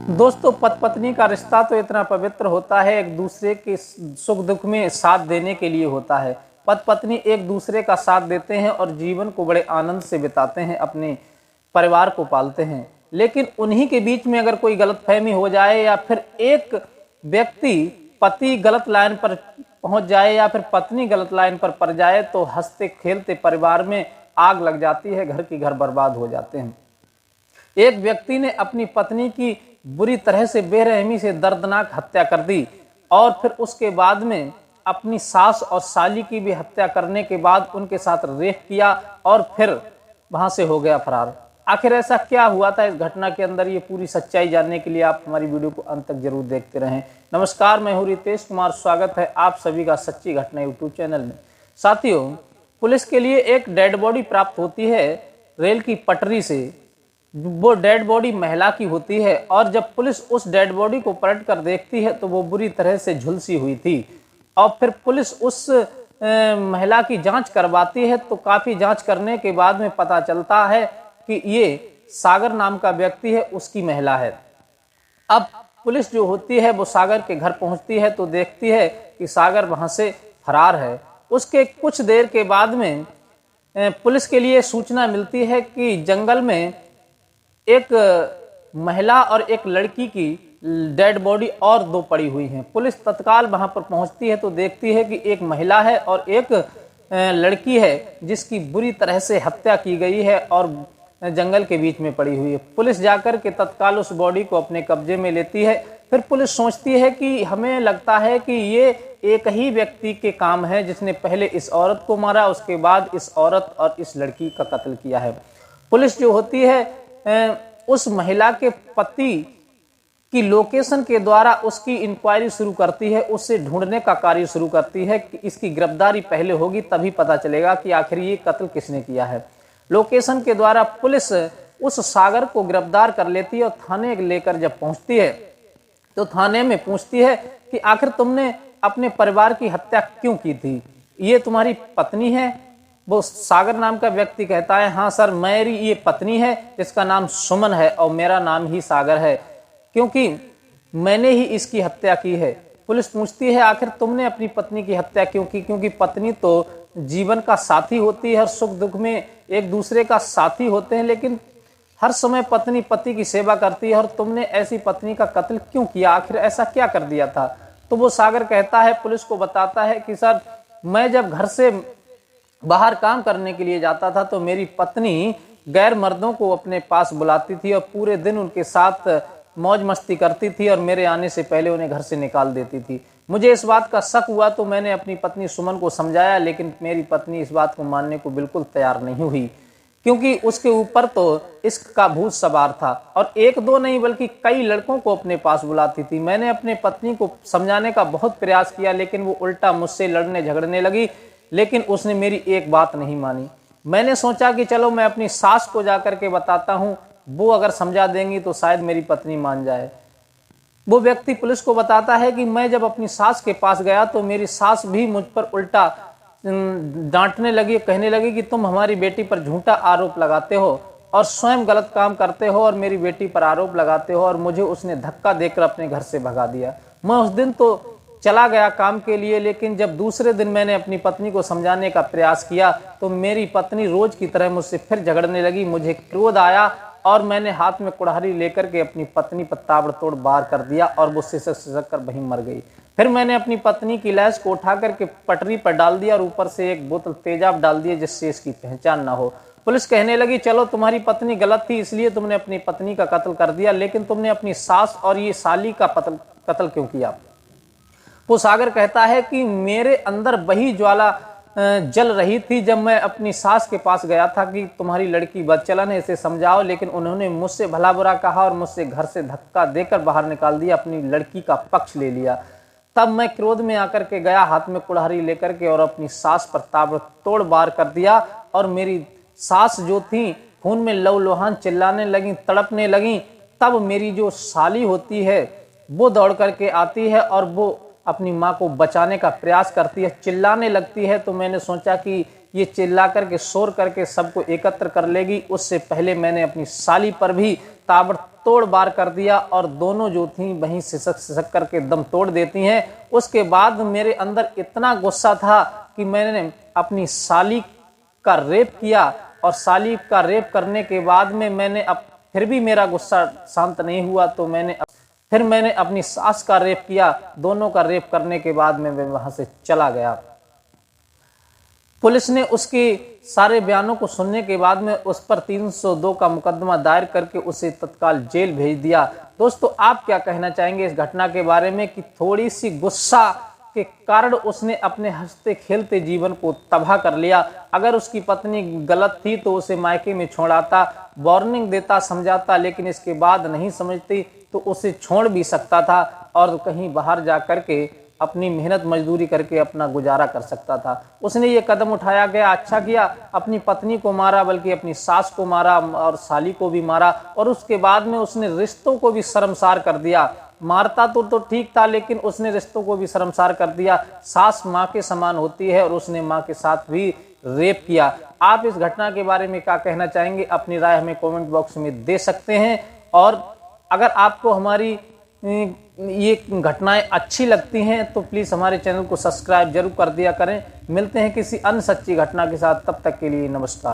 दोस्तों, पति पत्नी का रिश्ता तो इतना पवित्र होता है, एक दूसरे के सुख दुख में साथ देने के लिए होता है। पति पत्नी एक दूसरे का साथ देते हैं और जीवन को बड़े आनंद से बिताते हैं, अपने परिवार को पालते हैं। लेकिन उन्हीं के बीच में अगर कोई गलतफहमी हो जाए या फिर एक व्यक्ति पति गलत लाइन पर पहुंच जाए या फिर पत्नी गलत लाइन पर पड़ जाए तो हंसते खेलते परिवार में आग लग जाती है, घर बर्बाद हो जाते हैं। एक व्यक्ति ने अपनी पत्नी की बुरी तरह से बेरहमी से दर्दनाक हत्या कर दी और फिर उसके बाद में अपनी सास और साली की भी हत्या करने के बाद उनके साथ रेप किया और फिर वहां से हो गया फरार। आखिर ऐसा क्या हुआ था इस घटना के अंदर, ये पूरी सच्चाई जानने के लिए आप हमारी वीडियो को अंत तक जरूर देखते रहें। नमस्कार, मैं हूं रितेश कुमार, स्वागत है आप सभी का सच्ची घटना यूट्यूब चैनल में। साथियों, पुलिस के लिए एक डेड बॉडी प्राप्त होती है रेल की पटरी से। वो डेड बॉडी महिला की होती है और जब पुलिस उस डेड बॉडी को पलट कर देखती है तो वो बुरी तरह से झुलसी हुई थी। और फिर पुलिस उस महिला की जांच करवाती है तो काफी जांच करने के बाद में पता चलता है कि ये सागर नाम का व्यक्ति है, उसकी महिला है। अब पुलिस जो होती है वो सागर के घर पहुंचती है तो देखती है कि सागर वहां से फरार है। उसके कुछ देर के बाद में पुलिस के लिए सूचना मिलती है कि जंगल में एक महिला और एक लड़की की डेड बॉडी और दो पड़ी हुई हैं। पुलिस तत्काल वहां पर पहुंचती है तो देखती है कि एक महिला है और एक लड़की है जिसकी बुरी तरह से हत्या की गई है और जंगल के बीच में पड़ी हुई है। पुलिस जाकर के तत्काल उस बॉडी को अपने कब्जे में लेती है। फिर पुलिस सोचती है कि हमें लगता है कि ये एक ही व्यक्ति के काम है जिसने पहले इस औरत को मारा, उसके बाद इस औरत और इस लड़की का कत्ल किया है। पुलिस जो होती है उस महिला के पति की लोकेशन के द्वारा उसकी इंक्वायरी शुरू करती है, उससे ढूंढने का कार्य शुरू करती है कि इसकी गिरफ्तारी पहले होगी तभी पता चलेगा कि आखिर ये कत्ल किसने किया है। लोकेशन के द्वारा पुलिस उस सागर को गिरफ्तार कर लेती है और थाने लेकर जब पहुंचती है तो थाने में पूछती है कि आखिर तुमने अपने परिवार की हत्या क्यों की थी, ये तुम्हारी पत्नी है? वो सागर नाम का व्यक्ति कहता है, हाँ सर, मेरी ये पत्नी है जिसका नाम सुमन है और मेरा नाम ही सागर है, क्योंकि मैंने ही इसकी हत्या की है। पुलिस पूछती है आखिर तुमने अपनी पत्नी की हत्या क्यों की? क्योंकि पत्नी तो जीवन का साथी होती है, हर सुख दुख में एक दूसरे का साथी होते हैं, लेकिन हर समय पत्नी पति की सेवा करती है और तुमने ऐसी पत्नी का कत्ल क्यों किया, आखिर ऐसा क्या कर दिया था? तो वो सागर कहता है, पुलिस को बताता है कि सर, मैं जब घर से बाहर काम करने के लिए जाता था तो मेरी पत्नी गैर मर्दों को अपने पास बुलाती थी और पूरे दिन उनके साथ मौज मस्ती करती थी और मेरे आने से पहले उन्हें घर से निकाल देती थी। मुझे इस बात का शक हुआ तो मैंने अपनी पत्नी सुमन को समझाया, लेकिन मेरी पत्नी इस बात को मानने को बिल्कुल तैयार नहीं हुई, क्योंकि उसके ऊपर तो इश्क का भूत सवार था और एक दो नहीं बल्कि कई लड़कों को अपने पास बुलाती थी। मैंने अपने पत्नी को समझाने का बहुत प्रयास किया, लेकिन वो उल्टा मुझसे लड़ने झगड़ने लगी, लेकिन उसने मेरी एक बात नहीं मानी। मैंने सोचा कि चलो मैं अपनी सास को जाकर के बताता हूँ, वो अगर समझा देंगी तो शायद मेरी पत्नी मान जाए। वो व्यक्ति पुलिस को बताता है कि मैं जब अपनी सास के पास गया तो मेरी सास भी मुझ पर उल्टा डांटने लगी, कहने लगी कि तुम हमारी बेटी पर झूठा आरोप लगाते हो और स्वयं गलत काम करते हो और मेरी बेटी पर आरोप लगाते हो, और मुझे उसने धक्का देकर अपने घर से भगा दिया। मैं उस दिन तो चला गया काम के लिए, लेकिन जब दूसरे दिन मैंने अपनी पत्नी को समझाने का प्रयास किया तो मेरी पत्नी रोज की तरह मुझसे फिर झगड़ने लगी। मुझे क्रोध आया और मैंने हाथ में कुल्हाड़ी लेकर के अपनी पत्नी पर ताबड़तोड़ वार कर दिया और वो सिसक कर वहीं मर गई। फिर मैंने अपनी पत्नी की लाश को उठा करके पटरी पर डाल दिया और ऊपर से एक बोतल तेजाब डाल दिया जिससे इसकी पहचान ना हो। पुलिस कहने लगी, चलो तुम्हारी पत्नी गलत थी इसलिए तुमने अपनी पत्नी का कत्ल कर दिया, लेकिन तुमने अपनी सास और ये साली का कत्ल क्यों किया? वो सागर कहता है कि मेरे अंदर वही ज्वाला जल रही थी जब मैं अपनी सास के पास गया था कि तुम्हारी लड़की बदचलन है, इसे समझाओ, लेकिन उन्होंने मुझसे भला बुरा कहा और मुझसे घर से धक्का देकर बाहर निकाल दिया, अपनी लड़की का पक्ष ले लिया। तब मैं क्रोध में आकर के गया, हाथ में कुल्हाड़ी लेकर के, और अपनी सास पर ताबड़तोड़ वार कर दिया और मेरी सास जो थी खून में लहूलुहान चिल्लाने लगी, तड़पने लगी। तब मेरी जो साली होती है वो दौड़ करके आती है और वो अपनी माँ को बचाने का प्रयास करती है, चिल्लाने लगती है। तो मैंने सोचा कि ये चिल्ला करके शोर करके सबको एकत्र कर लेगी, उससे पहले मैंने अपनी साली पर भी ताबड़तोड़ वार कर दिया और दोनों जो थी वहीं सिसक सिसक करके दम तोड़ देती हैं। उसके बाद मेरे अंदर इतना गुस्सा था कि मैंने अपनी साली का रेप किया, और साली का रेप करने के बाद में मैंने फिर भी मेरा गुस्सा शांत नहीं हुआ, तो मैंने अपनी सास का रेप किया। दोनों का रेप करने के बाद में मैं वहां से चला गया। पुलिस ने उसके सारे बयानों को सुनने के बाद में उस पर 302 का मुकदमा दायर करके उसे तत्काल जेल भेज दिया। दोस्तों, आप क्या कहना चाहेंगे इस घटना के बारे में कि थोड़ी सी गुस्सा के कारण उसने अपने हंसते खेलते जीवन को तबाह कर लिया। अगर उसकी पत्नी गलत थी तो उसे मायके में छोड़ाता, वार्निंग देता, समझाता, लेकिन इसके बाद नहीं समझती तो उसे छोड़ भी सकता था और कहीं बाहर जा करके अपनी मेहनत मजदूरी करके अपना गुजारा कर सकता था। उसने ये कदम उठाया गया, अच्छा किया, अपनी पत्नी को मारा, बल्कि अपनी सास को मारा और साली को भी मारा, और उसके बाद में उसने रिश्तों को भी शर्मसार कर दिया। मारता तो ठीक था, लेकिन उसने रिश्तों को भी शर्मसार कर दिया। सास माँ के समान होती है और उसने माँ के साथ भी रेप किया। आप इस घटना के बारे में क्या कहना चाहेंगे? अपनी राय हमें कमेंट बॉक्स में दे सकते हैं। और अगर आपको हमारी ये घटनाएं अच्छी लगती हैं तो प्लीज़ हमारे चैनल को सब्सक्राइब जरूर कर दिया करें। मिलते हैं किसी अन्य सच्ची घटना के साथ, तब तक के लिए नमस्कार।